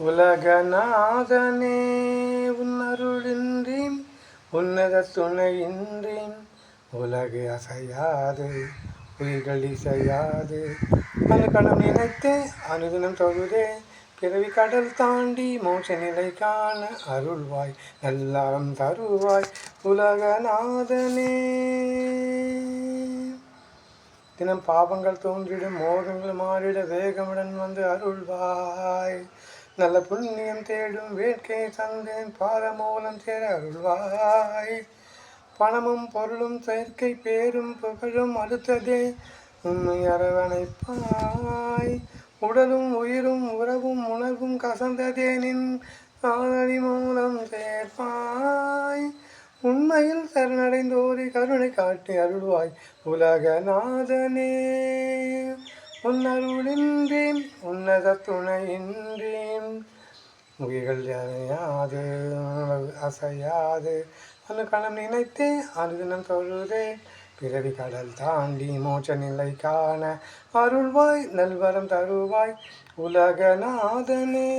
உலகநாதனே உன்னருளின்றி உன்னத துணையின்றி உலகு அசையாது உயிர்கள் இசையாது அணுகணம் நினைத்தே அனுதினம் தொழுதே பிறவி கடல் தாண்டி மோட்ச நிலை காண அருள்வாய் நல்லாரம் தருவாய் உலகநாதனே. தினம் பாவங்கள் தோன்றிடும் மோகங்கள் மாறிட வேகமுடன் வந்து அருள்வாய். நல்ல புண்ணியம் தேடும் வேட்கை தந்தேன் பாதமூலம் சேர அருள்வாய். பணமும் பொருளும் செயற்கை பேரும் புகழும் அடுத்ததே உண்மை அரவணைப்பாய். உடலும் உயிரும் உறவும் உணர்வும் கசந்ததே நின் காதலி மூலம் சேர்ப்பாய். உண்மையில் சரணடைந்தோரி கருணை காட்டி அருள்வாய் உலகநாதனே. உன்னருளின்றேன் உன்னத துணையின்றேன் உயிர்கள் அறையாது அசையாது அணுகணம் நினைத்தே அனுதினம் தொழுதே பிறவி கடல் தாண்டி மோட்ச நிலை காண அருள்வாய் நல்வரம் தருவாய் உலகநாதனே.